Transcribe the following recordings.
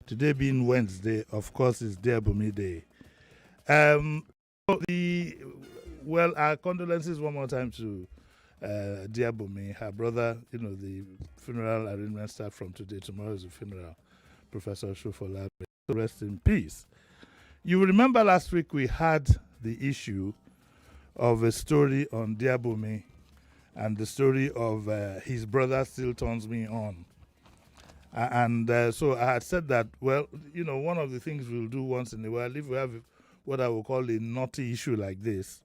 Today being Wednesday, of course, is Dear Bunmi Day. Our condolences one more time to Dear Bunmi, her brother. The funeral arrangements start from today. Tomorrow is the funeral. Professor Shufola, rest in peace. You remember last week we had the issue of a story on Dear Bunmi and the story of his brother still turns me on. So I had said that, one of the things we'll do once in a while, if we have what I will call a naughty issue like this,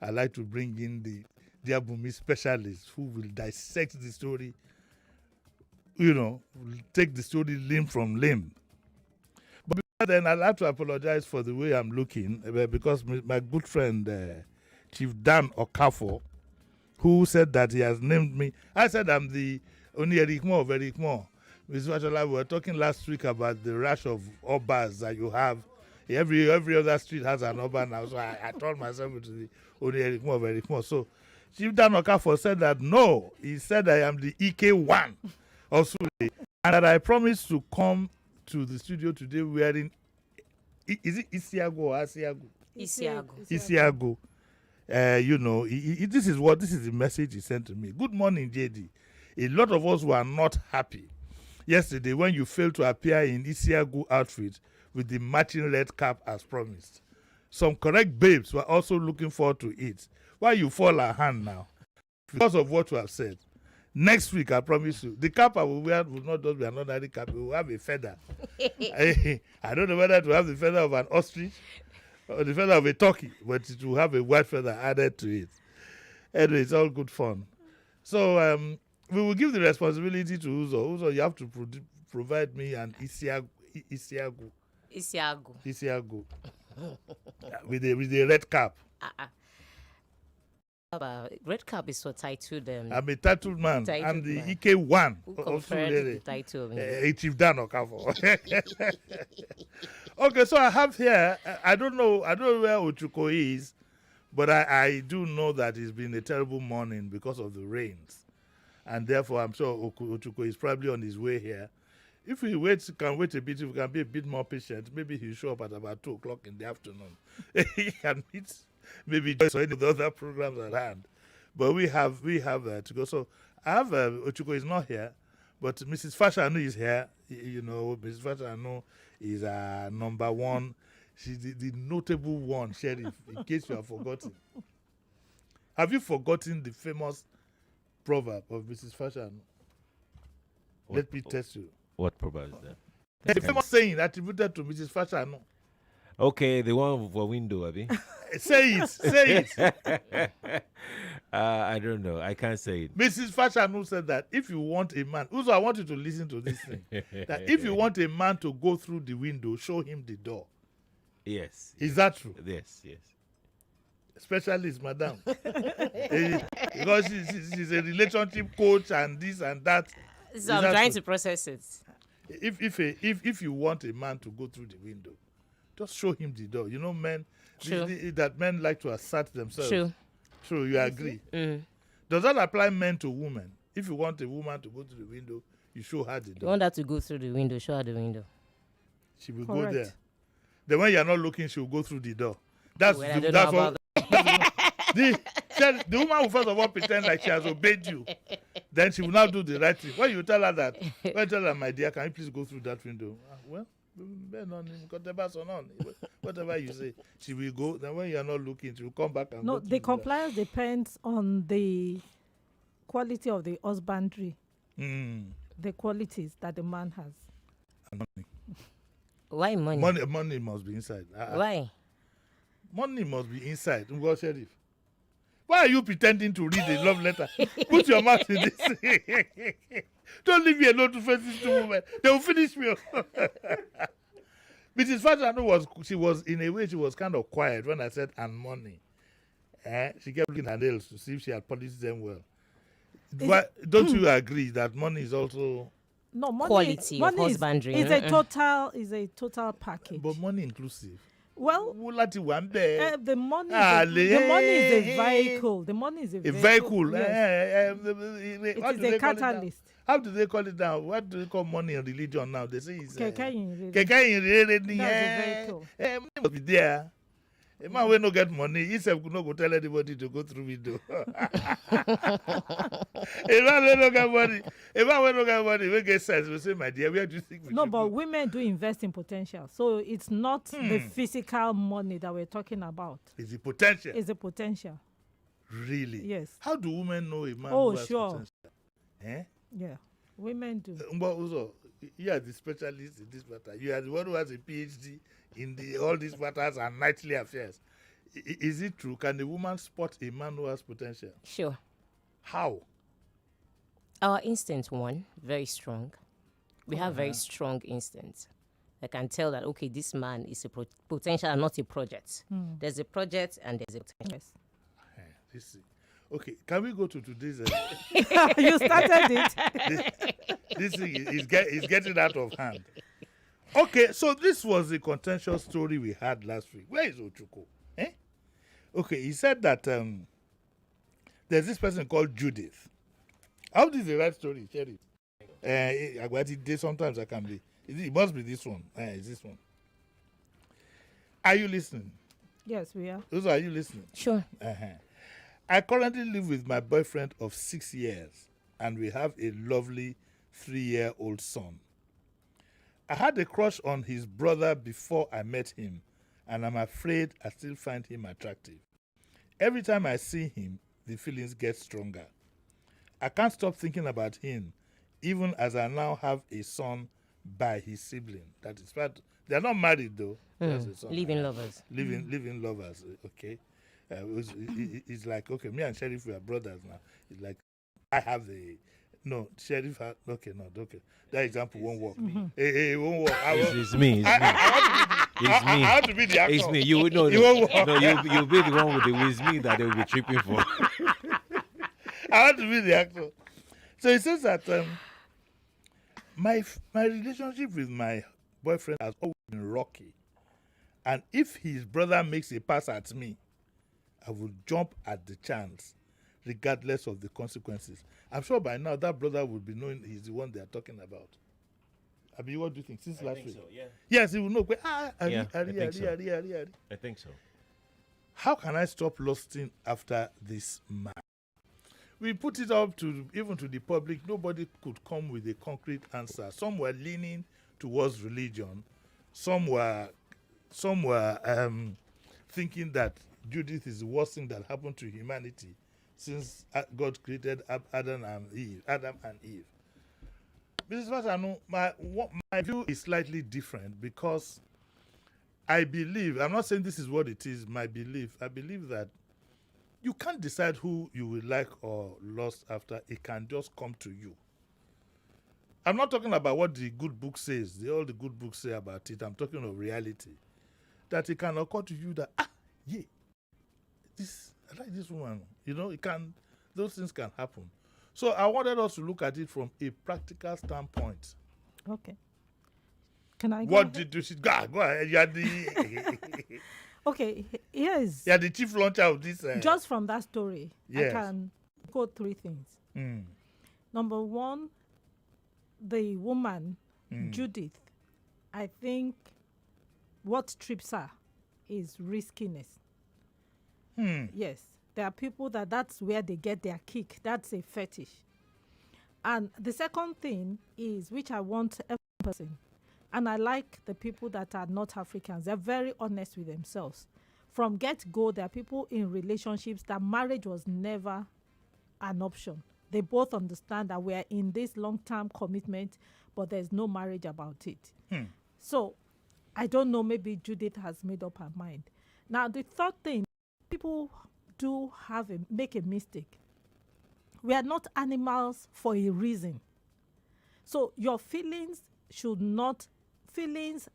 I like to bring in the Dear Bunmi specialists who will dissect the story, take the story limb from limb. But before then, I'd like to apologize for the way I'm looking, because my good friend, Chief Dan Okafor, who said that he has named me, I said I'm the only Erikmo of Erikmo. Ms. Wachola, we were talking last week about the rush of Obas that you have. Every other street has an Oba now, so I told myself to the only Erikmo of Erikmo. So Chief Dan Okafor said that no, he said I am the EK1 of Sule, and that I promised to come to the studio today wearing, is it Isiago or Asiago? Isiago. This is the message he sent to me. Good morning, JD. A lot of us were not happy yesterday when you failed to appear in Isiago outfit with the matching red cap as promised. Some correct babes were also looking forward to it. Why you fall a hand now? Because of what you have said. Next week, I promise you, the cap I will wear will not just be an ordinary cap, it will have a feather. I don't know whether it will have the feather of an ostrich or the feather of a turkey, but it will have a white feather added to it. Anyway, it's all good fun. So we will give the responsibility to Uzo. Uzo, you have to provide me an Isiago. With a red cap. Red cap is for titled. I'm a titled man. I'm the EK1. Who conferred the title? Chief Dan Okafor. Okay, so I have here. I don't know where Ochuko is, but I do know that it's been a terrible morning because of the rains, and therefore I'm sure Ochuko is probably on his way here. If we can wait a bit, if we can be a bit more patient, maybe he'll show up at about 2:00 in the afternoon. He can meet maybe just any of the other programs at hand. But we have to go. So I have Ochuko is not here, but Mrs. Fashanu is here. Mrs. Fashanu is number one. She's the notable one, Sheriff, in case you have forgotten. Have you forgotten the famous proverb of Mrs. Fashanu? Let me test you. What proverb is that? The famous saying attributed to Mrs. Fashanu. Okay, the one for window, Abi. Say it. I don't know. I can't say it. Mrs. Fashanu said that if you want a man, also I want you to listen to this thing, that if you want a man to go through the window, show him the door. Yes. Is that true? Yes. Specialist, madam. Because she's a relationship coach and this and that. So I'm trying to process it. If you want a man to go through the window, just show him the door. Men, that men like to assert themselves. True, you agree? Mm. Does that apply men to women? If you want a woman to go to the window, you show her the door. You want her to go through the window, show her the window. She will go there. Then when you're not looking, she will go through the door. That's what. The woman will first of all pretend like she has obeyed you. Then she will now do the right thing. When you tell her that, my dear, can you please go through that window? Whatever you say, she will go. Then when you are not looking, she will come back and go. No, the compliance depends on the quality of the husbandry. The qualities that the man has. And money. Why money? Money must be inside. Why? Money must be inside. Sheriff. Why are you pretending to read a love letter? Put your mouth in this. Don't leave me alone to face these two women. They will finish me. Mrs. Fashanu in a way, she was kind of quiet when I said, and money. She kept looking at her nails to see if she had polished them well. Don't you agree that money is also... No, money, quality of husbandry? Is a total package. But money inclusive. Well, the money is a vehicle. The money is a vehicle. Yes. It is a catalyst. How do they call it now? What do they call money and religion now? They say it's Keke in keke in really. That's a vehicle. Money must be there. A man will not get money. He said, could not go tell anybody to go through window. A man will not get money. A man will not get money. We get sense. We say, my dear, where do you think we No, should but go? women do invest in potential. So it's not the physical money that we're talking about. It's the potential. It's the potential. Really? Yes. How do women know a man Oh, who has sure. potential? Eh? Yeah. Women do. But also, you are the specialist in this matter. You are the one who has a PhD in all these matters and nightly affairs. Is it true? Can a woman spot a man who has potential? Sure. How? Our instinct, one, very strong. We have very strong instincts. I can tell that, okay, this man is a potential and not a project. There's a project and there's a potential. Yes. Okay, can we go to today's... You started it. this thing is getting out of hand. Okay, so this was the contentious story we had last week. Where is Ochuko? Okay, he said that there's this person called Judith. How is the right story? Share it. Sometimes I can be. It must be this one. It's this one. Are you listening? Yes, we are. Those are you listening? Sure. I currently live with my boyfriend of 6 years, and we have a lovely 3-year-old son. I had a crush on his brother before I met him, and I'm afraid I still find him attractive. Every time I see him, the feelings get stronger. I can't stop thinking about him, even as I now have a son by his sibling. That is part. They're not married though. Living lovers. Living lovers. Okay. It's like, okay, me and Sheriff, we are brothers now. It's like, I have the... No, Sheriff... Okay. That example won't work. It won't work. It's me. It's me. I have to be the actor. It's me. You would know. No, you'll be the one with the with me that they will be tripping for. I have to be the actor. So he says that my relationship with my boyfriend has always been rocky. And if his brother makes a pass at me, I will jump at the chance, regardless of the consequences. I'm sure by now that brother would be knowing he's the one they are talking about. I mean, what do you think? Since last week? So, yeah. Yes, he will know. I think so. How can I stop lusting after this man? We put it up to even to the public. Nobody could come with a concrete answer. Some were leaning towards religion. Some were thinking that Judith is the worst thing that happened to humanity since God created Adam and Eve. Mrs. Fatano, my view is slightly different because I believe, I'm not saying this is what it is, my belief, I believe that you can't decide who you will like or lust after. It can just come to you. I'm not talking about what the good book says, all the good books say about it. I'm talking of reality. That it can occur to you that, I like this woman. Those things can happen. So I wanted us to look at it from a practical standpoint. Okay. Can I go What ahead? did you go ahead. You are the Okay, yes. you are the chief launcher of this. Just from that story, Yes. I can quote 3 things. Number 1, the woman, Judith, I think what trips her is riskiness. Yes. There are people that's where they get their kick. That's a fetish. And the second thing is, which I want every person, and I like the people that are not Africans. They're very honest with themselves. From get-go, there are people in relationships that marriage was never an option. They both understand that we are in this long-term commitment, but there's no marriage about it. So I don't know, maybe Judith has made up her mind. Now, the third thing, people do make a mistake. We are not animals for a reason. So your feelings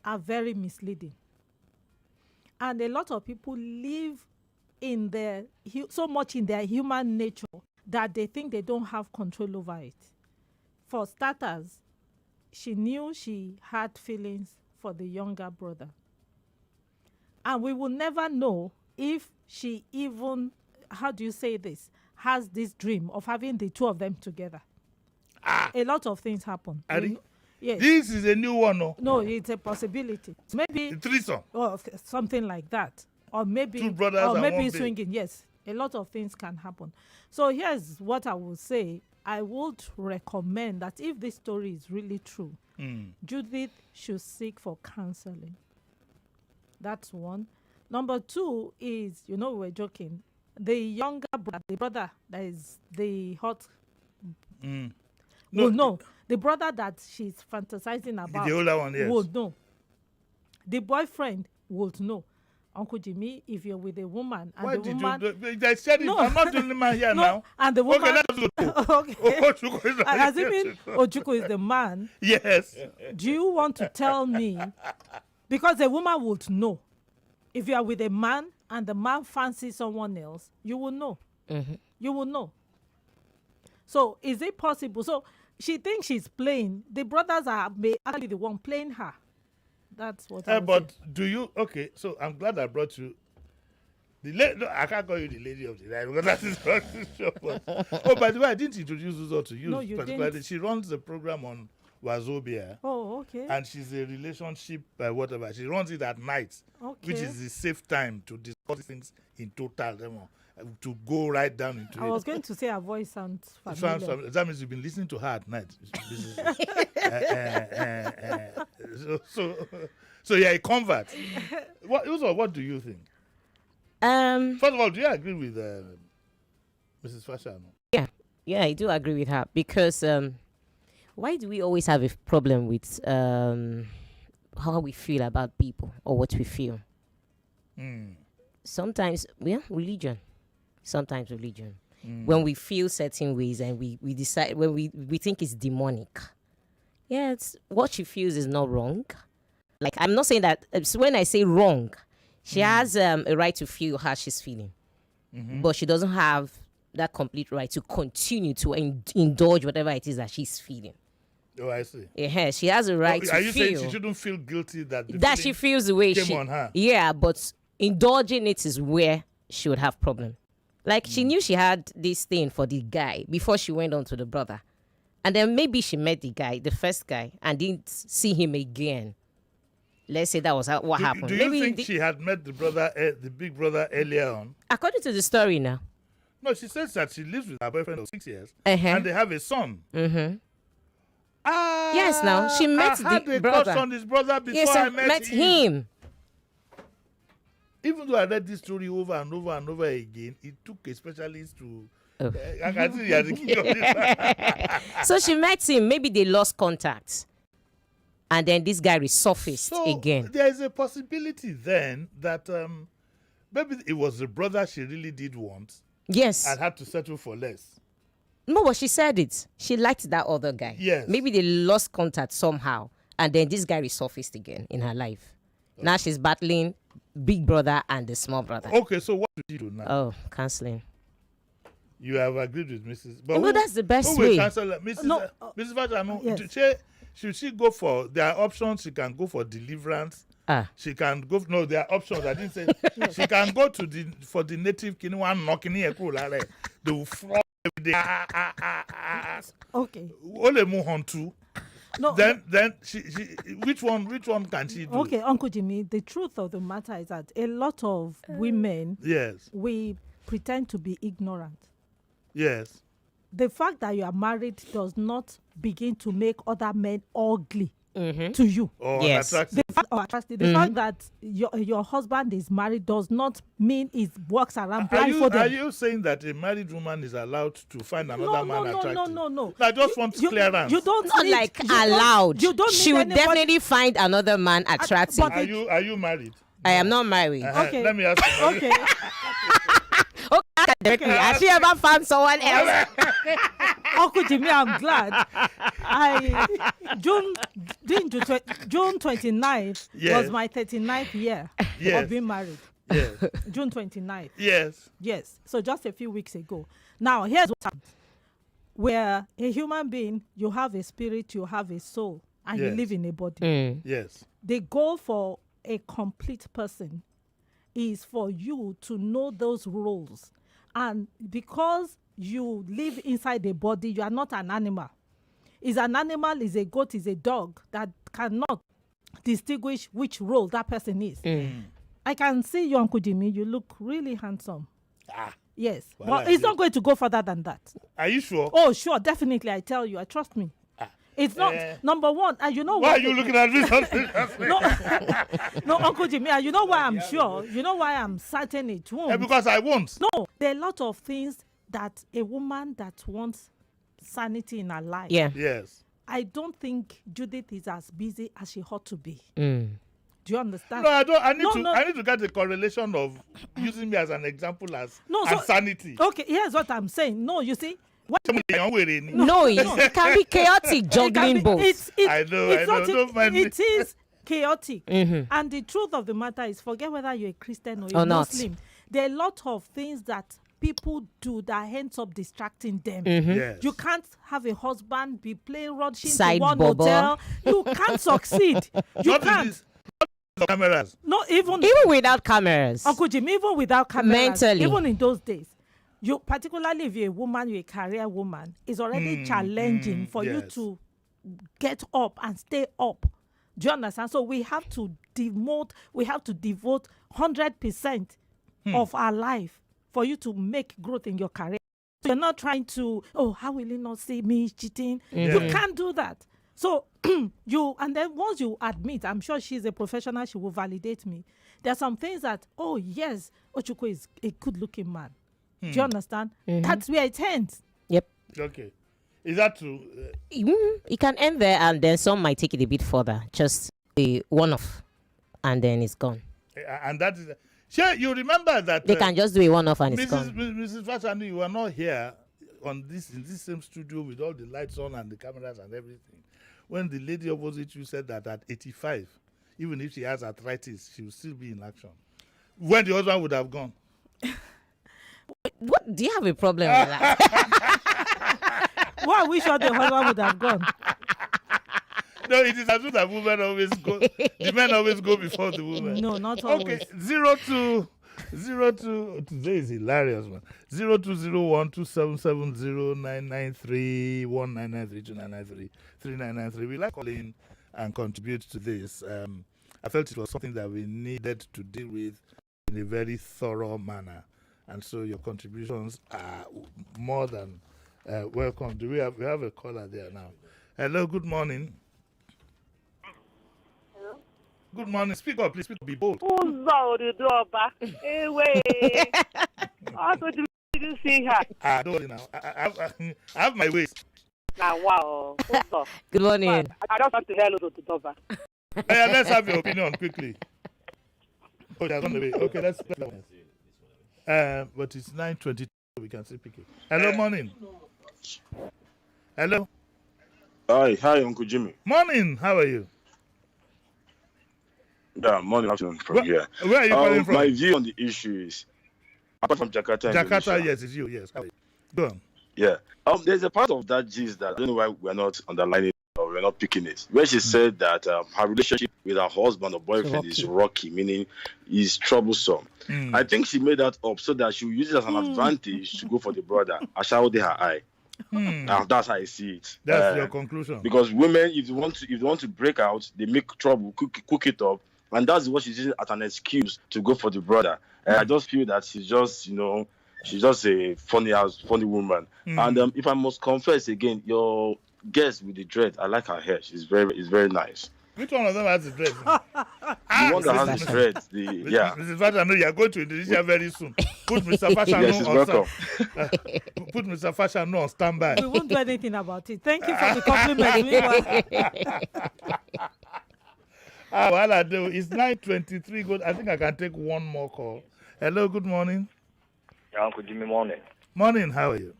are very misleading. And a lot of people live in so much in their human nature that they think they don't have control over it. For starters, she knew she had feelings for the younger brother. And we will never know if she even, how do you say this, has this dream of having the two of them together. A lot of things happen. Yes. This is a new one, no? No, it's a possibility. Maybe A threesome. or something like that, or maybe Two brothers or and maybe one babe. swinging. Yes, a lot of things can happen. So here's what I will say. I would recommend that if this story is really true, Judith should seek for counseling. That's one. Number two is, we were joking. The younger brother, the brother that is the hot. No, the brother that she's fantasizing about. The older one, yes. Would know. The boyfriend would know. Uncle Jimmy, if you're with a woman and Why the did woman, you? They said it. No. I'm not the only man here no, now. and the woman, Okay, let's go. okay, Ochuko is right. assuming Ojuko is the man, Yes. do you want to tell me? Because the woman would know. If you are with a man and the man fancies someone else, you will know. You will know. So is it possible? So she thinks she's playing. The brothers are actually the one playing her. That's what I would But say. do you? Okay, so I'm glad I brought you. No, I can't call you the lady of the night because that is not the show. Oh, by the way, I didn't introduce Uzo to you. No, you particularly. didn't. She runs the program on Wazobia. Oh, okay. And she's a relationship whatever. She runs it at night, Okay. which is the safe time to discuss things in total. To go right down into I it. was going to say her voice sounds Sounds- familiar. that means you've been listening to her at night. So you're a convert. What do you think? First of all, do you agree with Mrs. Fashano? Yeah, I do agree with her because why do we always have a problem with how we feel about people or what we feel? Sometimes, religion. Sometimes religion. When we feel certain ways and we decide, when we think it's demonic. Yeah, what she feels is not wrong. Like, I'm not saying that, so when I say wrong, she has a right to feel how she's feeling. But she doesn't have that complete right to continue to indulge whatever it is that she's feeling. Oh, I see. Yeah, she has a right to Are you saying feel she shouldn't feel guilty that the that she feeling feels the way came she. on her? Yeah, but indulging it is where she would have problem. Like, she knew she had this thing for the guy before she went on to the brother. And then maybe she met the guy, the first guy, and didn't see him again. Let's say that was what happened. Do you Maybe think she had met the brother, the big brother, earlier on? according to the story now. No, she says that she lives with her boyfriend of 6 years, Uh-huh. and they have a son. Ah, Yes, now, she met I had the a brother. crush on this brother before Yes, I I met met him. him. Even though I read this story over and over and over again, it took a specialist to. I can see you are the king of this. So she met him. Maybe they lost contact. And then this guy resurfaced So again. there is a possibility then that maybe it was the brother she really did want Yes. and had to settle for less. No, but she said it. She liked that other guy. Yes. Maybe they lost contact somehow. And then this guy resurfaced again in her life. Now she's battling big brother and the small brother. Okay, so what do you do now? Oh, counseling. You have agreed with Mrs. Well, that's the best who will way. cancel her? Mrs. No, Mrs. Fajano, yes. should she go for, there are options, she can go for deliverance. She can go, no, there are options, I didn't say, she can go to for the native Kinuan knocking here, they will flog every day. Okay. Ole move on to. No. Then she which one can she do? Okay, Uncle Jimmy, the truth of the matter is that a lot of women, Yes. we pretend to be ignorant. Yes. The fact that you are married does not begin to make other men ugly to you. Or Yes. attractive. The fact that your husband is married does not mean he walks around Are blindfolded. you saying that a married woman is allowed to find another No, man attractive? no. I just want clearance. You don't Not need, like you don't- allowed. You don't She need would anybody- definitely find another man attractive. but- Are you married? I am not married. Okay. Let me ask you. Okay. Okay, directly. Has she ever found someone else? Uncle Jimmy, I'm glad. June 29th Yes. was my 39th year Yes. of being married. Yes. June 29th. Yes. Yes. So just a few weeks ago. Now, here's what happened. Where a human being, you have a spirit, you have a soul, and you Yes. live in a body. Yes. The goal for a complete person is for you to know those roles. And because you live inside the body, you are not an animal. is an animal, is a goat, is a dog that cannot distinguish which role that person is. I can see you, Uncle Jimmy. You look really handsome. Yes. Well, But it's not going to go further than that. Are you sure? Oh, sure. Definitely. I tell you. I trust me. It's not number one. And you know Why what? are you looking at me? Seriously? No, Uncle Jimmy. And you know why I'm sure? You know why I'm certain it won't? Because I won't. No, there are a lot of things that a woman that wants sanity in her life. Yeah. Yes. I don't think Judith is as busy as she ought to be. Do you understand? No, I don't. I need No. to get the correlation of using me as an example as No, so- sanity. Okay, here's what I'm saying. No, you see, what No, it can be chaotic juggling both. I know. Don't mind me. It is chaotic. And the truth of the matter is, forget whether you're a Christian or a Muslim. There are a lot of things that people do that ends up distracting them. Yes. You can't have a husband be playing rushing Side to one bubble. hotel. You can't succeed. You Not in can't. this- cameras. No, even without cameras. Uncle Jim, even without cameras, Mentally. even in those days, you, particularly if you're a woman, you're a career woman, it's already challenging for you yes. to get up and stay up. Do you understand? So we have to devote 100% of our life for you to make growth in your career. So you're not trying to, how will he not see me cheating? You can't do that. So and then once you admit, I'm sure she's a professional, she will validate me. There are some things that, yes, Ochuko is a good-looking man. Do you understand? That's where it ends. Yep. Okay. Is that true? It can end there, and then some might take it a bit further. Just a one-off, and then it's gone. And that is... Sure, you remember that... They can just do a one-off and it's gone. Mrs. Fashanu, you were not here in this same studio with all the lights on and the cameras and everything. When the lady opposite you said that at 85, even if she has arthritis, she will still be in action. When the husband would have gone. What? Do you have a problem with that? Why we sure the husband would have gone? No, it is as if that women always go. The men always go before the women. No, not always. Okay, 02. Today is hilarious, man. 0201-277-0993-1993-2993-3993. We like calling and contribute to this. I felt it was something that we needed to deal with in a very thorough manner, and so your contributions are more than welcome. We have a caller there now? Hello, good morning. Good morning. Speak up, please. Speak up. Be bold. How do you see her? I don't know. I have my ways. Now, wow. Good morning. I just want to hello to Dover. Let's have your opinion quickly. Oh, they're on the way. Okay, let's. But it's 9:22. We can still pick it. Hello, morning. Hello. Hi, Uncle Jimmy. Morning. How are you? Yeah, morning, afternoon from here. Where are you calling from? My view on the issue is, apart from Jakarta. Jakarta, Indonesia. yes, it's you. Yes. How are you? Go on. Yeah. There's a part of that gist that I don't know why we're not underlining or we're not picking it. Where she said that her relationship with her husband or boyfriend is rocky, meaning is troublesome. I think she made that up so that she will use it as an advantage to go for the brother. I shall her eye. Now that's how I see it. That's your conclusion. Because women, if they want to break out, they make trouble, cook it up, and that's what she's using as an excuse to go for the brother. I just feel that she's just a funny woman. And if I must confess again, your guest with the dread, I like her hair. It's very nice. Which one of them has the dread? The one that has the dread. Mrs. Fashanu, you are going to Indonesia very soon. Put Mr. Fashanu Yes, she's welcome. Put Mr. Fashanu on standby. We won't do anything about it. Thank you for the compliment. Well, I do. It's 9:23. Good. I think I can take one more call. Hello, good morning. Yeah, Uncle Jimmy, morning. Morning, how are you?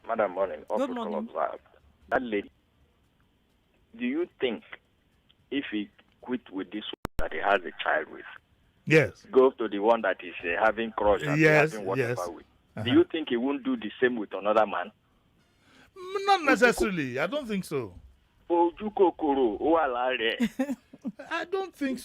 Madam, morning. Good morning. That lady, do you think if he quit with this one that he has a child with, Yes. goes to the one that is having crush and having whatever with, do you think he won't do the same with another man? Not necessarily. I don't think so. I don't think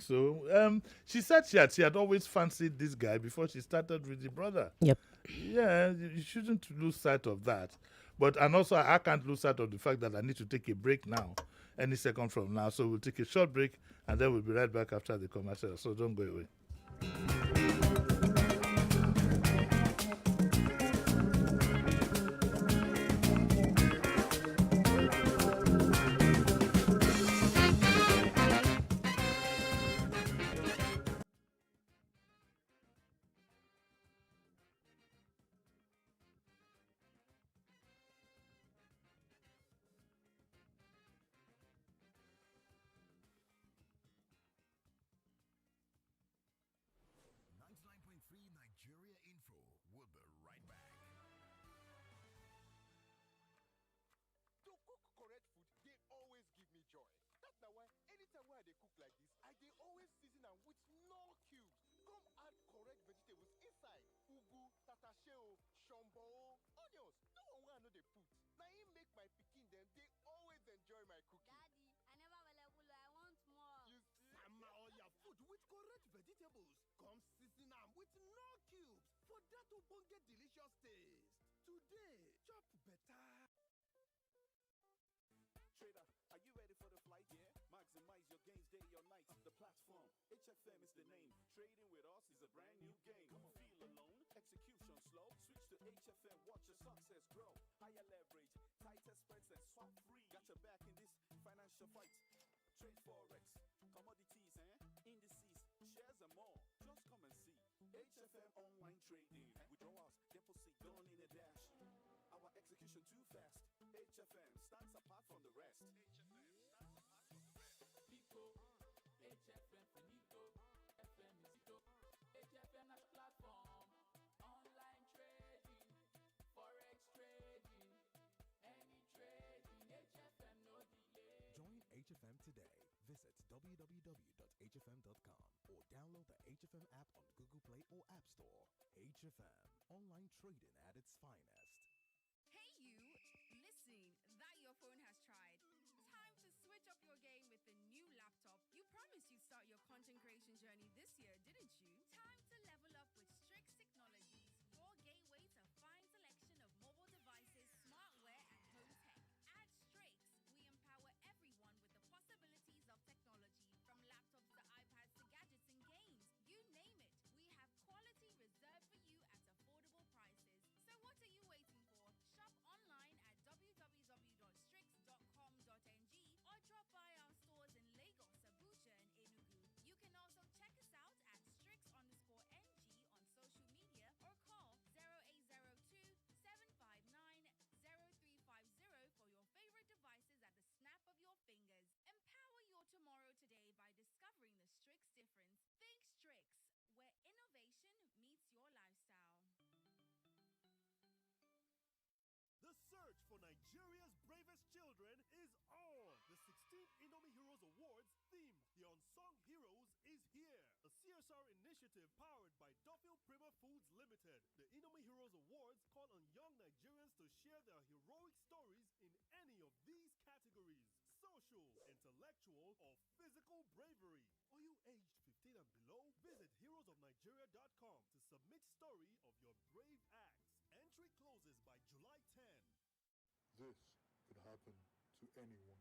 so. She said she had always fancied this guy before she started with the brother. Yep. Yeah, you shouldn't lose sight of that. But and also I can't lose sight of the fact that I need to take a break now, any second from now. So we'll take a short break and then we'll be right back after the commercial. So don't go away. Nigeria Info. We'll be right back. To cook correct food, they always give me joy. That's why anytime where they cook like this, they always season them with no cubes. Come add correct vegetables inside. Ugu, tatasheo, shombo, onions. No one I know they put. Now it make my pikin them, they always enjoy my cooking. Daddy, I never will I want more. You sama all your food with correct vegetables. Come season them with no cubes for that get delicious taste. Today, chop better. Trader, are you ready for the flight? Yeah. Maximize your gains day or night. The platform, HFM is the name. Trading with us is a brand new game. Come on, feel alone, execution slow. Switch to HFM, watch your success grow. Higher leverage, tighter spreads and swap free. Got your back in this financial fight. Trade forex, commodities, indices, shares and more. Just come and see. HFM online trading. Withdrawals, deposit done in a dash. Our execution too fast. HFM stands apart from the rest. HFM stands apart from the rest. Pico, HFM finito, FM is ito. HFM nasz platform. Online trading, forex trading, any trading. HFM no delay. Join HFM today. Visit www.hfm.com or download the HFM app on Google Play or App Store. HFM, online trading at its finest. Hey you, listen, that your phone has tried. Time to switch up your game with the new laptop. You promised you'd start your content creation journey this year, didn't you? Time to level up with Strix Technologies, your gateway to fine selection of mobile devices, smartware, and home tech. At Strix, we empower everyone with the possibilities of technology, from laptops to iPads to gadgets and games. You name it, we have quality reserved for you at affordable prices. So what are you waiting for? Shop online at www.strix.com.ng or drop by our stores in Lagos, Abuja, and Enugu. You can also check us out at Strix_NG on social media or call 0802-759-0350 for your favorite devices at the snap of your fingers. Empower your tomorrow today by discovering the Strix difference. Think Strix, where innovation meets your lifestyle. The search for Nigeria's bravest children is on. The 16th Indomie Heroes Awards theme, The Unsung Heroes, is here. A CSR initiative powered by Duffield Prima Foods Limited. The Indomie Heroes Awards call on young Nigerians to share their heroic stories in any of these categories: social, intellectual, or physical bravery. Are you aged 15 and below? Visit heroesofnigeria.com to submit story of your brave acts. Entry closes by July 10. This could happen to anyone.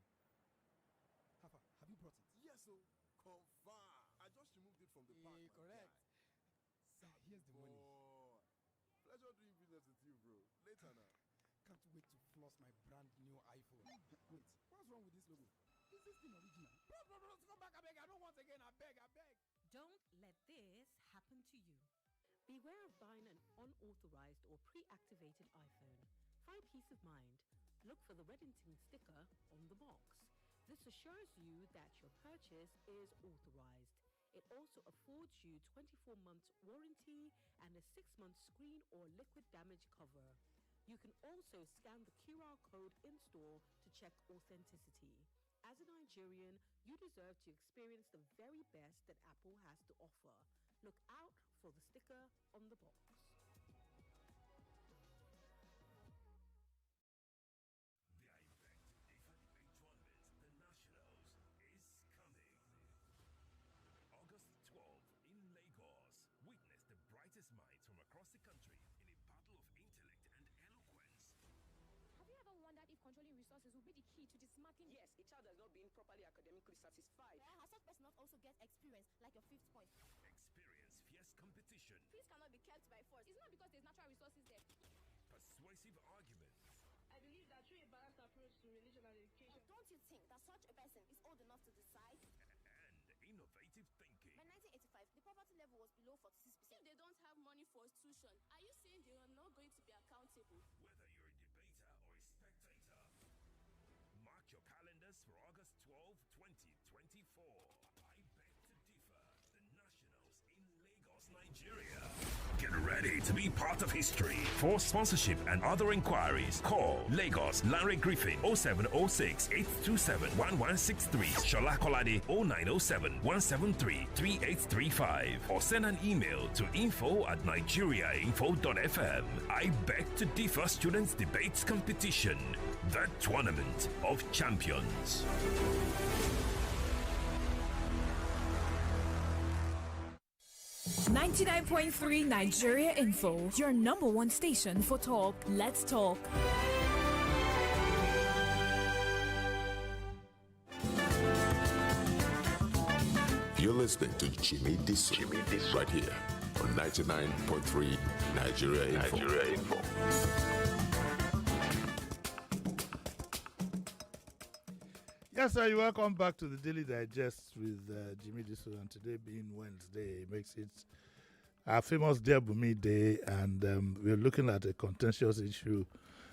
Have you brought it? Yes, so confirm. I just removed it from the pack. Correct. Sir, here's the money. Pleasure doing business with you, bro. Later now. Can't wait to floss my brand new iPhone. Wait, what's wrong with this logo? Is this thing original? Bro, come back, I beg. I don't want again. I beg. Don't let this happen to you. Beware of buying an unauthorized or pre-activated iPhone. Find peace of mind. Look for the Reddington sticker on the box. This assures you that your purchase is authorized. It also affords you 24 months warranty and a 6-month screen or liquid damage cover. You can also scan the QR code in store to check authenticity. As a Nigerian, you deserve to experience the very best that Apple has to offer. Look out for the sticker on the box. The event, Ifeanyi tournament, the Nationals, is coming. August 12th in Lagos. Witness the brightest minds from across the country in a battle of intellect and eloquence. Have you resources will be the key to dismantling. Yes, a child that's not being properly academically satisfied. Has such person not also get experience, like your 5th point? Experience fierce competition. Peace cannot be kept by force. It's not because there's natural resources there. Persuasive arguments. I believe that through a balanced approach to religion and education. Don't you think that such a person is old enough to decide? And innovative thinking. By 1985, the poverty level was below 46%. If they don't have money for tuition, are you saying they are not going to be accountable? Whether you're a debater or a spectator, mark your calendars for August 12, 2024. I beg to differ. The Nationals in Lagos, Nigeria. Get ready to be part of history. For sponsorship and other inquiries, call Lagos Larry Griffin 0706 827 1163, Shola Kolade 0907 173 3835, or send an email to info@nigeriainfo.fm. I beg to differ students debates competition, the Tournament of Champions. 99.3 Nigeria Info, your number one station for talk. Let's talk. You're listening to Jimi Disu, right here on 99.3 Nigeria Info. Yes, sir, you're welcome back to the Daily Digest with Jimi Disu, and today being Wednesday makes it our famous Dear Bunmi Day, and we're looking at a contentious issue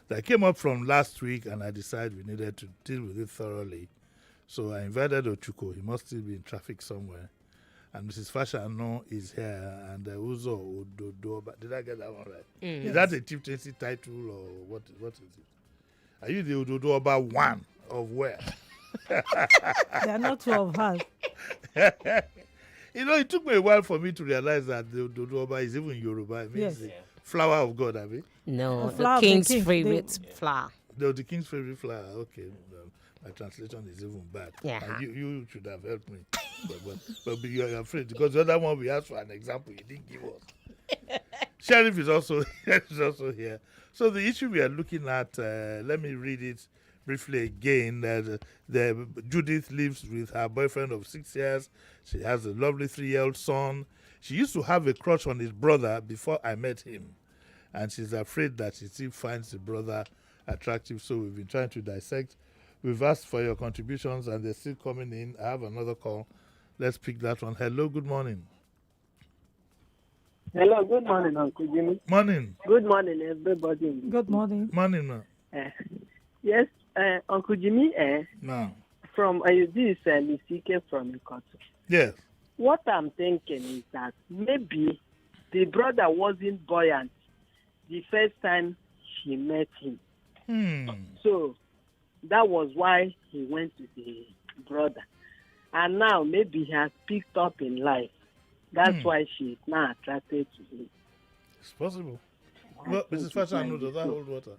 that came up from last week, and I decided we needed to deal with it thoroughly. So I invited Ochuko. He must still be in traffic somewhere. And Mrs. Fashano is here, and Uzo Ododo. Did I get that one right? Mm. Is that a chieftaincy title, or what is it? Are you the Ododo Oba one of where? They are not 12 us. You know, it took me a while for me to realize that the Ododo Oba is even Yoruba. It means the flower of God, I mean. No, the king's favorite flower. The king's favorite flower. Okay, my translation is even bad. Yeah. And you should have helped me, but you are afraid because the other one we asked for an example, you didn't give us. Sheriff is also here. So the issue we are looking at, let me read it briefly again. The Judith lives with her boyfriend of 6 years. She has a lovely 3-year-old son. She used to have a crush on his brother before I met him, and she's afraid that she still finds the brother attractive. So we've been trying to dissect. We've asked for your contributions, and they're still coming in. I have another call. Let's pick that one. Hello, good morning. Hello, good morning, Uncle Jimmy. Morning. Good morning, everybody. Good morning. Morning, ma'am. Yes, Uncle Jimmy, No. from this Nisike from Ikoto. Yes. What I'm thinking is that maybe the brother wasn't buoyant the first time she met him. So that was why he went to the brother. And now maybe he has picked up in life. That's why she's now attracted to him. It's possible. Well, Mrs. Fashanu, does that hold water?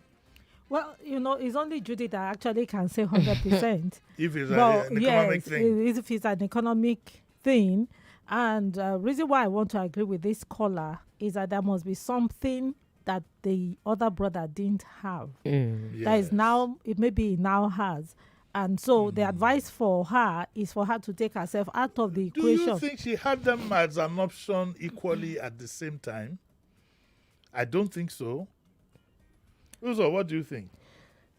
Well, you know, it's only Judy that actually can say 100%. If it's an economic thing. If it's an economic thing. And reason why I want to agree with this caller is that there must be something that the other brother didn't have. That is now, it maybe now has. And so the advice for her is for her to take herself out of the equation. Do you think she had them as an option equally at the same time? I don't think so. Uzo, what do you think?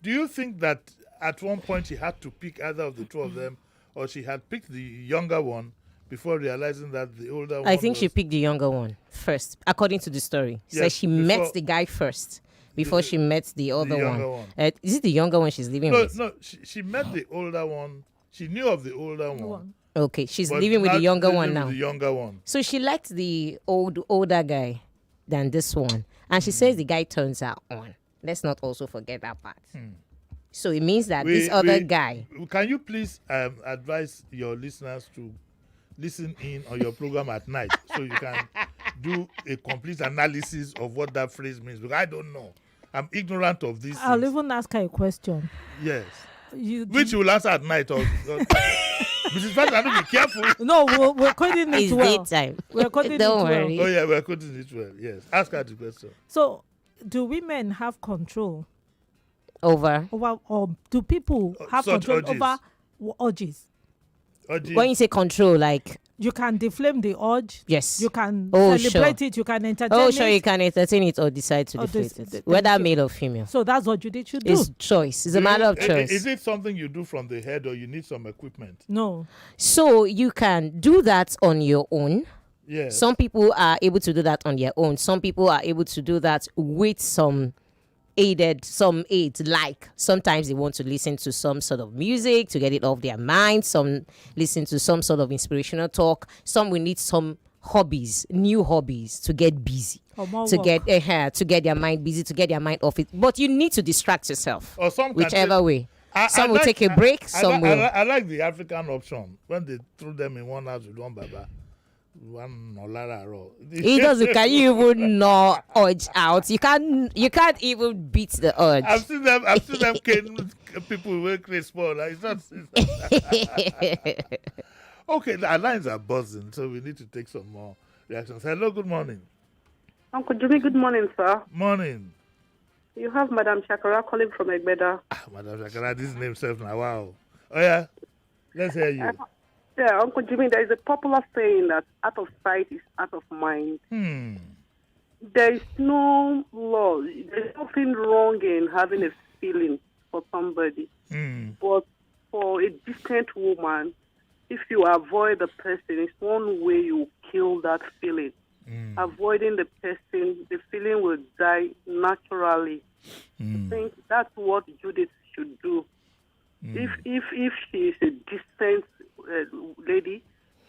Do you think that at one point she had to pick either of the two of them, or she had picked the younger one before realizing that the older one I think she picked the younger one first, according to the story. Yes, Says she met the guy first before she met the other one. Is it the younger one she's living with? No, she met the older one. She knew of the older one. Okay, she's living with the younger one now. The younger one. So she liked the older guy than this one. And she says the guy turns her on. Let's not also forget that part. So it means that this other guy... Can you please advise your listeners to listen in on your program at night so you can do a complete analysis of what that phrase means? Because I don't know. I'm ignorant of this. I'll even ask her a question. Yes. Which you will answer at night. Mrs. Fashanu, be careful. No, we're coding it it's well. daytime. We're coding Don't it worry. well. Oh, yeah, we're coding it well. Yes. Ask her the question. So, do women have control Over. Or do people have Such control urges. over urges? When you say control, like You can deflame the urge. yes, You can oh, celebrate sure. it. You can entertain Oh, it. sure, you can entertain it or decide to Or deflate this- it, whether thank you. male or female. So that's what Judith should do. It's choice. It's a Do matter you- of choice. Is it something you do from the head, or you need some equipment? No. So you can do that on your own. Yeah. Some people are able to do that on their own. Some people are able to do that with some aids. Like sometimes they want to listen to some sort of music to get it off their mind. Some listen to some sort of inspirational talk. Some will need some hobbies, new hobbies to get busy. Or more To work. get their mind busy, to get their mind off it. But you need to distract yourself. Or some can whichever take- way. I Some will like- take a break. Some will. I like the African option when they threw them in one house with one baba, one Olara raw. It doesn't. Can you even not urge out? You can't even beat the urge. I've seen them cane people who create small. Like, it's not. Okay, our lines are buzzing, so we need to take some more reactions. Hello, good morning. Uncle Jimmy, good morning, sir. Morning. You have Madam Shakara calling from Egbeda. Madam Shakara, this name self now. Wow. Oh yeah, let's hear you. Yeah, Uncle Jimmy, there is a popular saying that out of sight is out of mind. There is no law. There's nothing wrong in having a feeling for somebody. But for a decent woman, if you avoid the person, it's one way you kill that feeling. Avoiding the person, the feeling will die naturally. I think that's what Judith should do. If she is a decent lady,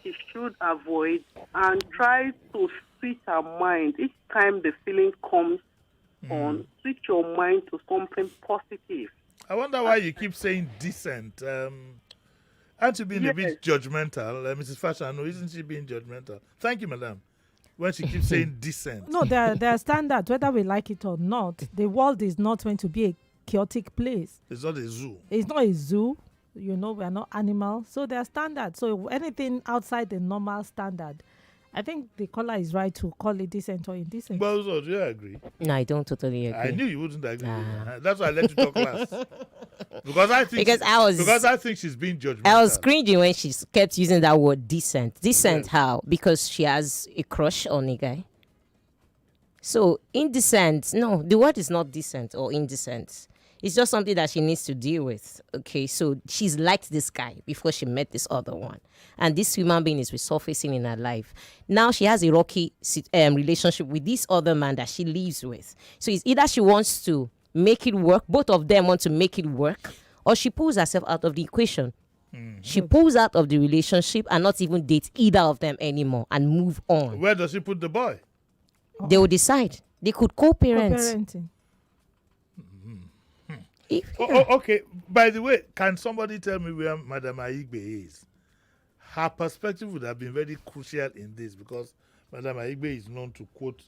she should avoid and try to switch her mind. Each time the feeling comes on, switch your mind to something positive. I wonder why you keep saying decent. Aren't you being a bit judgmental? Mrs. Fashanu, isn't she being judgmental? Thank you, madam. When she keeps saying decent. No, there are standards, whether we like it or not. The world is not going to be a chaotic place. It's not a zoo. It's not a zoo. You know, we are not animals. So there are standards. So anything outside the normal standard, I think the caller is right to call it decent or indecent. Well, so do you agree? No, I don't totally agree. I knew you wouldn't agree. With that. That's why I let you talk last. Because I think she's being judgmental. I was cringing when she kept using that word decent. Decent how? Because she has a crush on a guy. So indecent, no, the word is not decent or indecent. It's just something that she needs to deal with. Okay, so she's liked this guy before she met this other one. And this human being is resurfacing in her life. Now she has a rocky relationship with this other man that she lives with. So it's either she wants to make it work, both of them want to make it work, or she pulls herself out of the equation. She pulls out of the relationship and not even date either of them anymore and move on. Where does she put the boy? They will decide. They could co-parent. Co-parenting. Okay. By the way, can somebody tell me where Madam Aigbe is? Her perspective would have been very crucial in this because Madam Aigbe is known to quote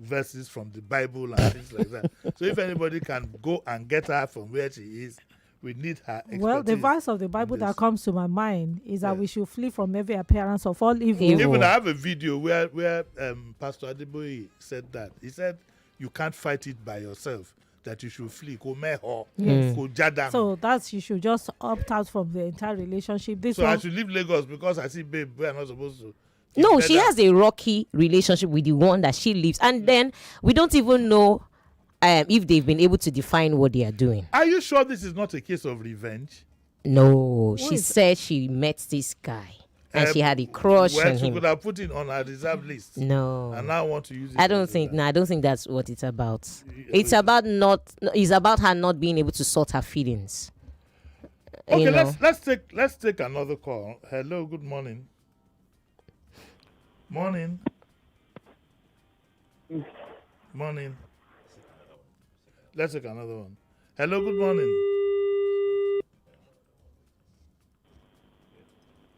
verses from the Bible and things like that. So if anybody can go and get her from where she is, we need her expertise. Well, the verse of the Bible that comes to my mind is that we should flee from every appearance of all evil. Even I have a video where Pastor Adeboye said that. He said, you can't fight it by yourself, that you should flee. Yes. So that's, you should just opt out from the entire relationship. I should leave Lagos because I see babe, we are not supposed to. No, she has a rocky relationship with the one that she lives. And then we don't even know if they've been able to define what they are doing. Are you sure this is not a case of revenge? No, she said she met this guy and she had a crush on she him. could have put it on her reserve list. No. And now want to use it. I don't think that's what it's about. It's about her not being able to sort her feelings. Okay, let's take another call. Hello, good morning. Morning. Morning. Let's take another one. Hello, good morning.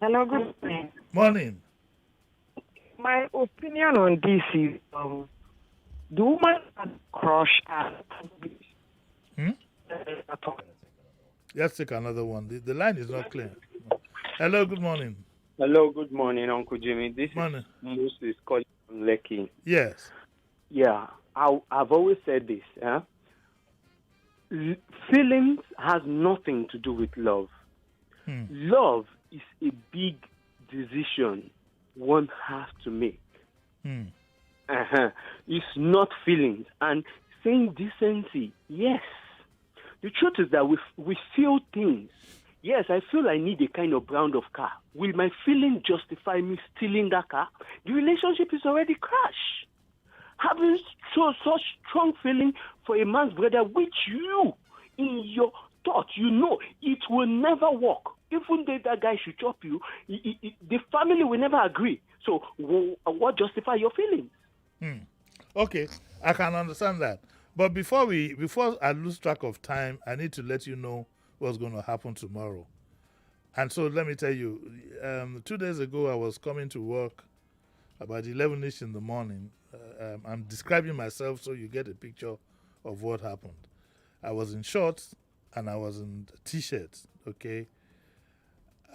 Hello, good morning. Morning. My opinion on this is the woman had crush at Let's take another one. The line is not clear. Hello, good morning. Hello, good morning, Uncle Jimmy. This morning. is Moses calling from Lekki. Yes. Yeah, I've always said this. feelings has nothing to do with love. Love is a big decision one has to make. It's not feelings. And saying decency, yes. The truth is that we feel things. Yes, I feel I need a kind of brand of car. Will my feeling justify me stealing that car? The relationship is already crashed. Having such strong feeling for a man's brother, which you, in your thought, you know it will never work. Even though that guy should chop you, the family will never agree. So what justify your feelings? Okay, I can understand that. But before I lose track of time, I need to let you know what's going to happen tomorrow. And so let me tell you, 2 days ago I was coming to work about 11ish in the morning. I'm describing myself so you get a picture of what happened. I was in shorts and I was in t-shirts, okay?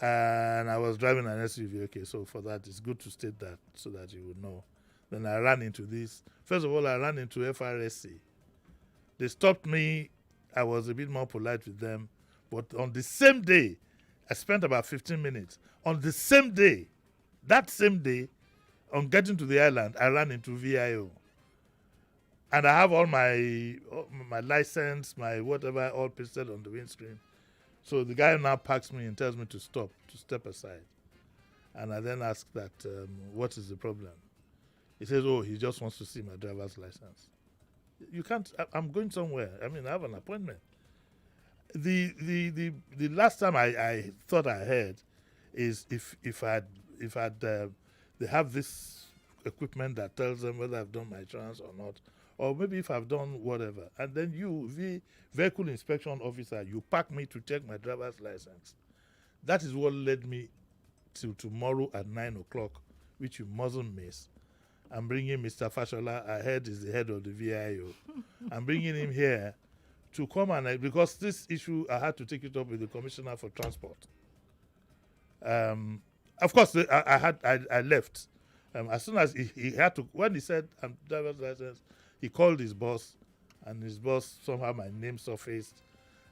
And I was driving an SUV, okay? So for that, it's good to state that so that you would know. Then I ran into this. First of all, I ran into FRSC. They stopped me. I was a bit more polite with them. But on the same day, I spent about 15 minutes. On the same day, that same day, on getting to the island, I ran into VIO. And I have all my license, my whatever, all pasted on the windscreen. So the guy now parks me and tells me to step aside. And I then ask that, what is the problem? He says, oh, he just wants to see my driver's license. You can't, I'm going somewhere. I mean, I have an appointment. The last time I thought I heard is if they have this equipment that tells them whether I've done my insurance or not, or maybe if I've done whatever, and then you, the vehicle inspection officer, you pack me to check my driver's license. That is what led me to tomorrow at 9 o'clock, which you mustn't miss. I'm bringing Mr. Fashola. I heard is the head of the VIO. I'm bringing him here to come and because this issue I had to take it up with the Commissioner for Transport. Of course, I left. As soon as he had to, when he said I'm driver's license, he called his boss, and his boss somehow my name surfaced,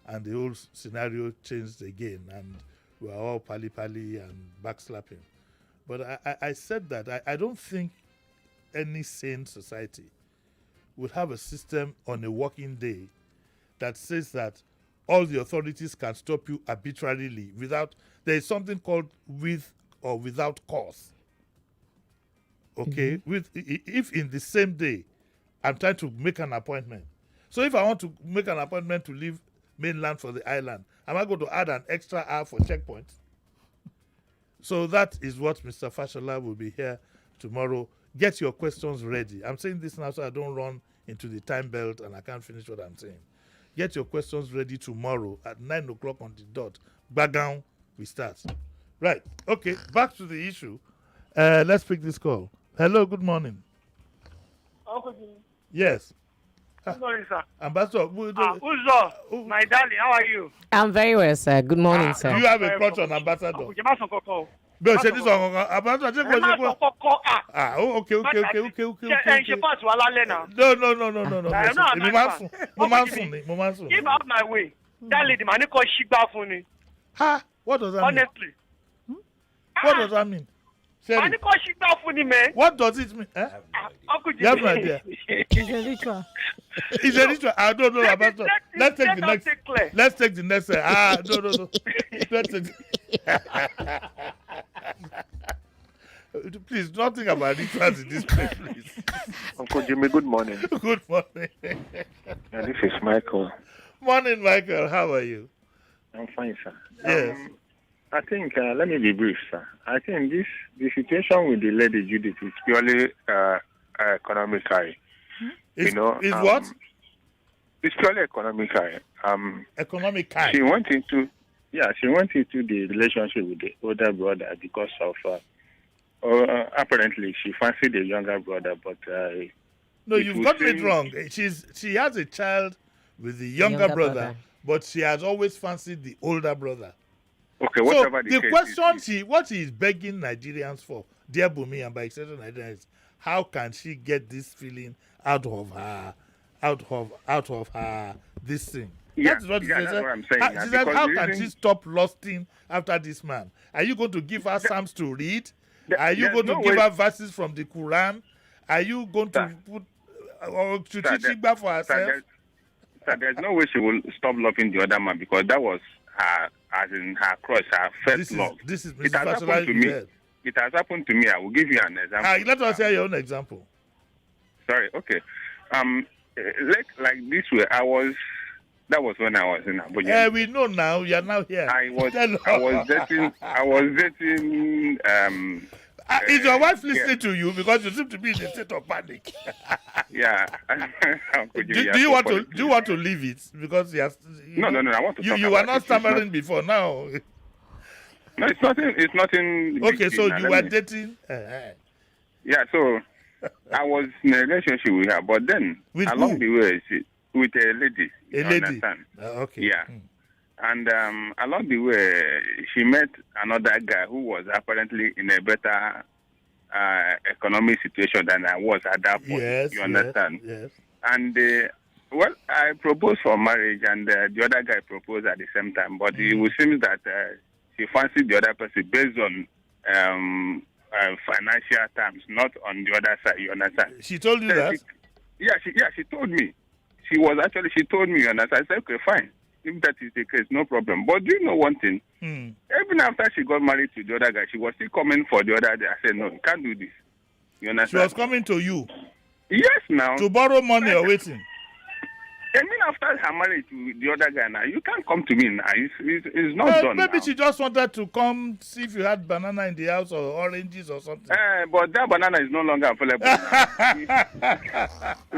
and the whole scenario changed again, and we were all pally and backslapping. But I said that I don't think any sane society would have a system on a working day that says that all the authorities can stop you arbitrarily without, there is something called with or without cause. Okay? If in the same day I'm trying to make an appointment. So if I want to make an appointment to leave mainland for the island, am I going to add an extra hour for checkpoint? So that is what Mr. Fashola will be here tomorrow. Get your questions ready. I'm saying this now so I don't run into the time belt and I can't finish what I'm saying. Get your questions ready tomorrow at 9 o'clock on the dot. Bagown, we start. Right. Okay, back to the issue. Let's pick this call. Hello, good morning. Uncle Jimmy. Yes. Good morning, sir. Ambassador. Who's my darling, how are you? I'm very well, sir. Good morning, sir. Do you have a crutch on Ambassador? Uncle Jimmy, Koko. No, say this one. Ambassador, okay. She pass wala now. No. If out my way, that lady man call shigba for me. Ha? What does that mean? Honestly. What does that mean? Man call shigba for me, man. What does it mean? Uncle Jimmy. You have no idea. It's a ritual. It's a ritual. I don't know about that. Let's take the next. Let's take the next. No. Let's take. Please, nothing about rituals in this place, please. Uncle Jimmy, good morning. Good morning. This is Michael. Morning, Michael. How are you? I'm fine, sir. Yes. I think, let me be brief, sir. I think the situation with the lady Judith is purely economical. Is what? It's purely economical. Economical. She went into the relationship with the older brother because of apparently she fancied the younger brother, but no, you've gotten it wrong. She has a child with the younger brother, but she has always fancied the older brother. Okay, whatever the question what she is begging Nigerians for, dear Bunmi, and by extension Nigerians, how can she get this feeling out of her this thing? That is what that's what I'm saying. How, now, she said, because how the can reason- she stop lusting after this man? Are you going to give her psalms to read? Are you there's going to no give way- her verses from the Quran? Are you going to put or should she chigba for herself? There's no way she will stop loving the other man because that was her, as in her crush, her first love. This is It Mrs. has happened to me. Fashola. It has happened to me. I will give you an example. Let us hear your own example. Sorry. Okay. Like this way. That was when I was in Abuja. We know now. You are now here. I was dating. Is your wife listening to you? Because you seem to be in a state of panic. Yeah. do you want to leave it? Because you have, No. I want to. You were not stammering before. Now. No, it's nothing. It's nothing. Okay, so you were dating. Yeah. So I was in a relationship with her, but then along the way, with a lady. A lady. Understand? Okay. Yeah. And along the way, she met another guy who was apparently in a better economic situation than I was at that point. Yes. You understand? Yes. And well, I proposed for marriage, and the other guy proposed at the same time. But it would seem that she fancied the other person based on financial terms, not on the other side. You understand? She told you that? She told me. She told me, you understand? I said, okay, fine. If that is the case, no problem. But do you know one thing? Even after she got married to the other guy, she was still coming for the other day. I said, no, you can't do this. You understand? She was coming to you? Yes, now. To borrow money or waiting? I mean, after her marriage to the other guy now, you can't come to me now. It's not done maybe now. she just wanted to come see if you had banana in the house or oranges or something. But that banana is no longer available.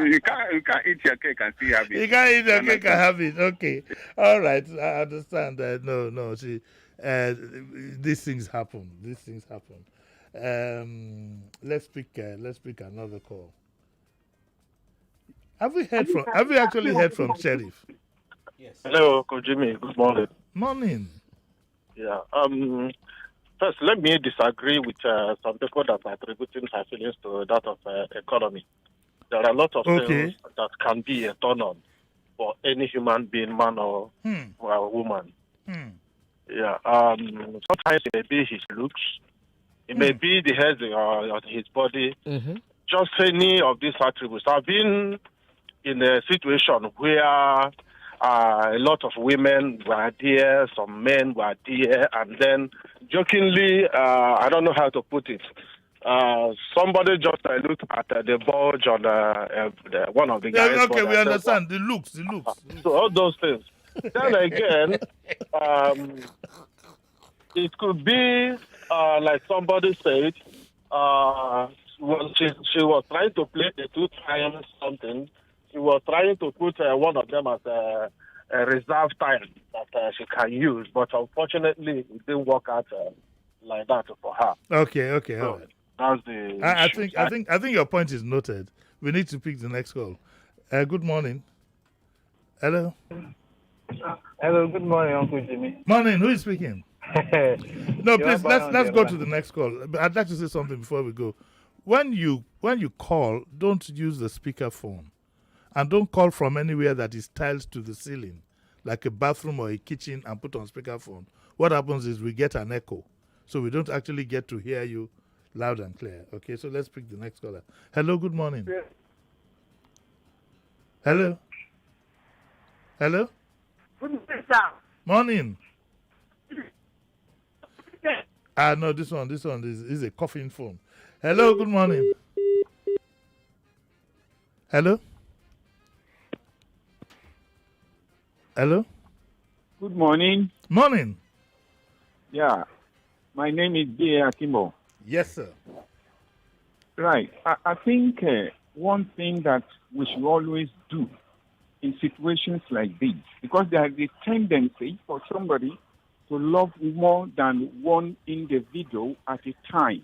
you can't eat your cake and still have it. You can't eat your cake and have it. Okay. All right. I understand. No. These things happen. Let's pick another call. Have we actually heard from Sheriff? Yes. Hello, Jimmy. Good morning. Morning. Yeah. First, let me disagree with some people that are attributing her feelings to that of economy. There are a lot of things that can be a turn on for any human being, man or woman. Yeah. Sometimes it may be his looks, it may be the health of his body. Just any of these attributes. I've been in a situation where a lot of women were there, some men were there, and then jokingly, I don't know how to put it, somebody just looked at the bulge on one of the guys. Yeah, okay, we understand. The looks. So all those things. Then again, it could be, like somebody said, she was trying to play the two times something. She was trying to put one of them as a reserve time that she can use, but unfortunately, it didn't work out like that for her. Okay, So all right. that's the. I think your point is noted. We need to pick the next call. Good morning. Hello. Hello. Good morning, Uncle Jimmy. Morning. Who is speaking? No, please let's go to the next call. But I'd like to say something before we go. When you call, don't use the speaker phone. And don't call from anywhere that is tiled to the ceiling, like a bathroom or a kitchen, and put on speakerphone. What happens is we get an echo. So we don't actually get to hear you loud and clear. Okay, so let's pick the next caller. Hello, good morning. Hello? Hello? Good morning, sir. Morning. No, this one is a coughing phone. Hello, good morning. Hello? Hello? Good morning. Morning. Yeah. My name is B.A. Akimo. Yes, sir. Right. I think one thing that we should always do in situations like this, because there is a tendency for somebody to love more than one individual at a time,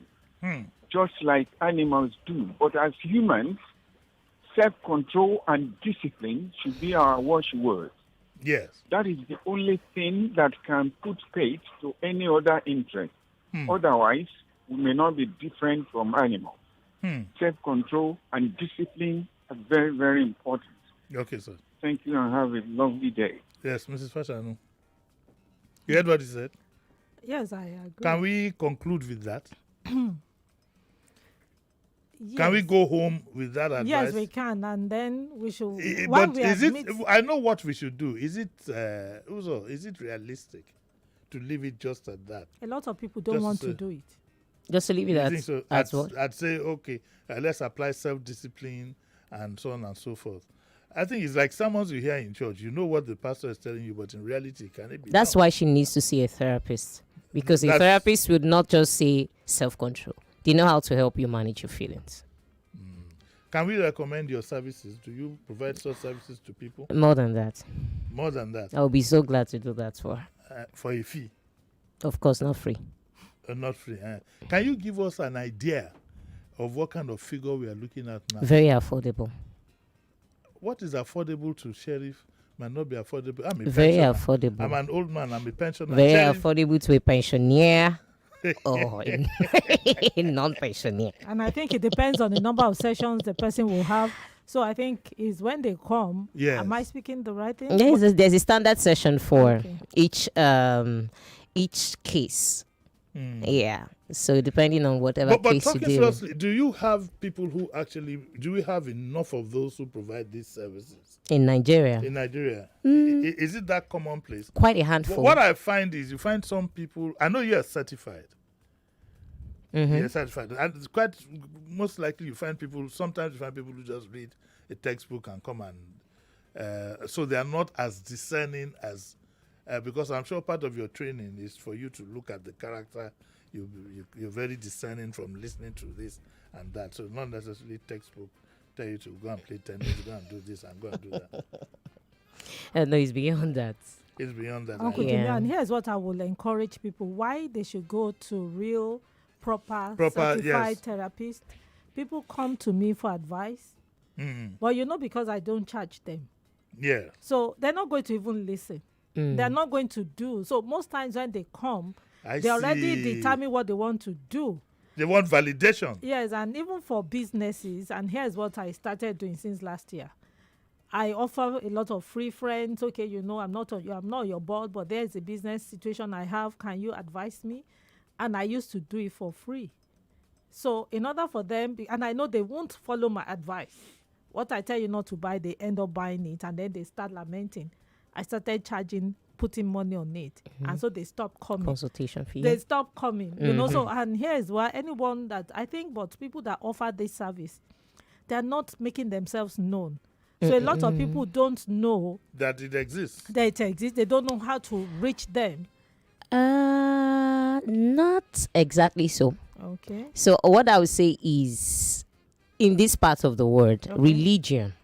just like animals do. But as humans, self-control and discipline should be our watchwords. Yes. That is the only thing that can put faith to any other interest. Otherwise, we may not be different from animals. Self-control and discipline are very, very important. Okay, sir. Thank you and have a lovely day. Yes, Mrs. Fashanu. You heard what he said? Yes, I agree. Can we conclude with that? Yes. Can we go home with that advice? Yes, we can, and then we should. But is it? I know what we should do. Is it? Uzo, is it realistic to leave it just at that? A lot of people don't want to do it. Just to leave it at so? I'd say okay. Let's apply self-discipline and so on and so forth. I think it's like sermons you hear in church. You know what the pastor is telling you, but in reality, can it be? That's why she needs to see a therapist, because a therapist would not just say self-control. They know how to help you manage your feelings. Can we recommend your services? Do you provide such services to people? More than that. More than that. I'll be so glad to do that for a fee. Of course, not free. Not free. Can you give us an idea of what kind of figure we are looking at now? Very affordable. What is affordable to sheriff might not be affordable. I'm a very pensioner. Affordable. I'm an old man. I'm a pensioner. Very Sheriff, affordable to a pensioner. Or a non-pensioner. And I think it depends on the number of sessions the person will have. So I think is when they come. Yes. Am I speaking the right thing? Yes, there's a standard session for each case. Yeah. So depending on whatever but case you talking do. seriously, do you have people who actually? Do we have enough of those who provide these services in Nigeria? In Nigeria, is it that commonplace? Quite a handful. What I find is you find some people. I know you're certified. You're certified, and it's quite most likely you find people. Sometimes you find people who just read a textbook and come and so they are not as discerning as because I'm sure part of your training is for you to look at the character. You're very discerning from listening to this and that. So not necessarily textbook tell you to go and play tennis, go and do this and go and do that. No, it's beyond that. It's beyond that. Uncle Jimmy, and here's what I will encourage people: why they should go to real, proper certified therapists. People come to me for advice, but because I don't charge them. Yeah. So they're not going to even listen. They're not going to do. So most times when they come, they already determine what they want to do. They want validation. Yes, and even for businesses, and here's what I started doing since last year. I offer a lot of free friends. Okay, I'm not on your board, but there's a business situation I have. Can you advise me? And I used to do it for free. So in order for them, and I know they won't follow my advice. What I tell you not to buy, they end up buying it, and then they start lamenting. I started putting money on it, and so they stopped coming. Consultation fee. They stopped coming, So, and here's why anyone that I think, but people that offer this service, they are not making themselves known. So a lot of people don't know that it exists. That it exists. They don't know how to reach them. Not exactly so. Okay. So what I would say is, in this part of the world, religion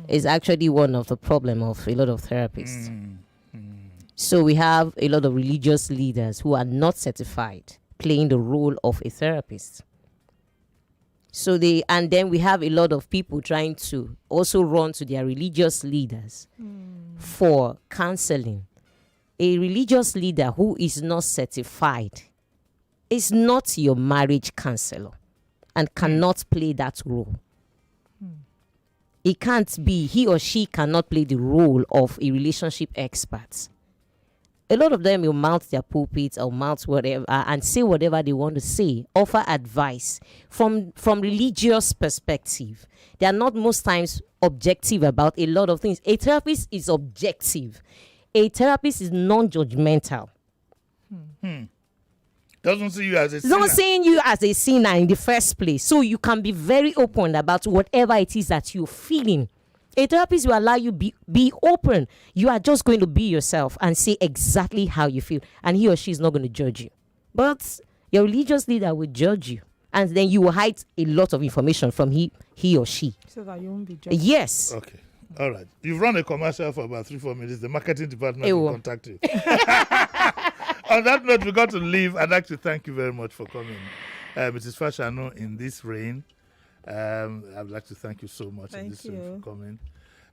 is actually one of the problem of a lot of therapists. So we have a lot of religious leaders who are not certified playing the role of a therapist. So and then we have a lot of people trying to also run to their religious leaders for counseling. A religious leader who is not certified is not your marriage counselor and cannot play that role. He or she cannot play the role of a relationship expert. A lot of them will mount their pulpits or mount whatever and say whatever they want to say, offer advice from religious perspective. They are not most times objective about a lot of things. A therapist is objective. A therapist is non-judgmental. Doesn't see you as a sinner. Not seeing you as a sinner in the first place. So you can be very open about whatever it is that you're feeling. A therapist will allow you be open. You are just going to be yourself and say exactly how you feel. And he or she is not going to judge you. But your religious leader will judge you. And then you will hide a lot of information from he or she. So that you won't be judged. Yes. Okay. All right. You've run a commercial for about 3-4 minutes. The marketing department will contact you. On that note, we got to leave. I'd like to thank you very much for coming, Mrs. Fashanu, in this rain. I'd like to thank you so much in this rain for coming.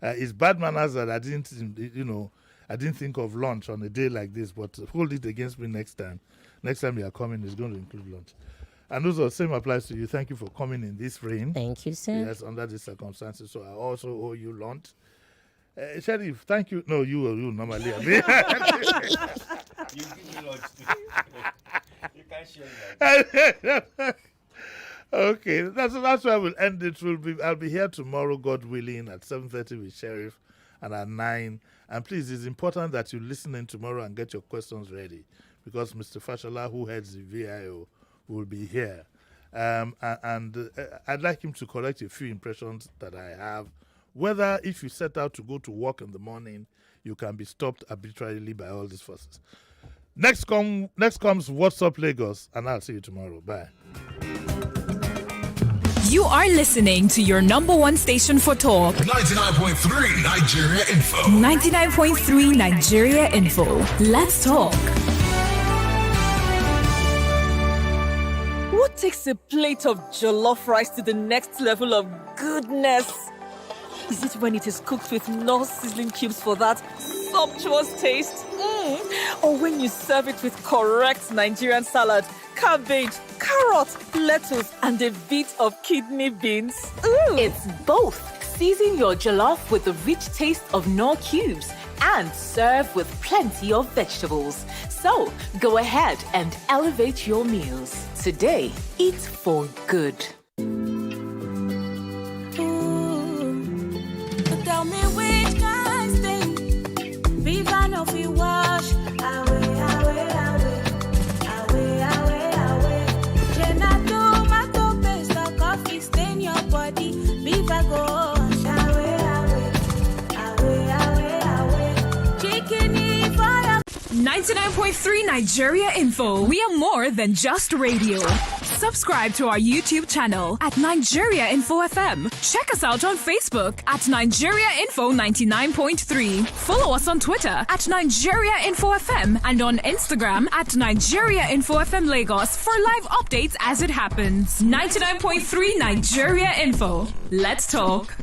It's bad manners that I didn't think of lunch on a day like this, but hold it against me next time. Next time you are coming, it's going to include lunch. And also, same applies to you. Thank you for coming in this rain. Thank you, sir. Yes, under these circumstances. So I also owe you lunch. Sheriff, thank you. No, you normally. You give me lunch too. You can't share that. Okay, that's why we'll end it. I'll be here tomorrow, God willing, at 7:30 with Sheriff, and at 9. And please, it's important that you listen in tomorrow and get your questions ready, because Mr. Fashola, who heads the VIO, will be here. I'd like him to correct a few impressions that I have. Whether if you set out to go to work in the morning, you can be stopped arbitrarily by all these forces. Next comes What's Up Lagos, and I'll see you tomorrow. Bye. You are listening to your number one station for talk. 99.3 Nigeria Info. 99.3 Nigeria Info. Let's talk. What takes a plate of jollof rice to the next level of goodness? Is it when it is cooked with no sizzling cubes for that sumptuous taste? Or when you serve it with correct Nigerian salad, cabbage, carrot, lettuce, and a bit of kidney beans? It's both. Season your jollof with the rich taste of Knorr cubes and serve with plenty of vegetables. So, go ahead and elevate your meals. Today, eat for good. Tell me which kind thing Viva no fi wash away. Jenna tomato paste or coffee stain your body. Viva go wash away. Chicken for 99.3 Nigeria Info. We are more than just radio. Subscribe to our YouTube channel at Nigeria Info FM. Check us out on Facebook at Nigeria Info 99.3. Follow us on Twitter at Nigeria Info FM and on Instagram at Nigeria Info FM Lagos for live updates as it happens. 99.3 Nigeria Info. Let's talk.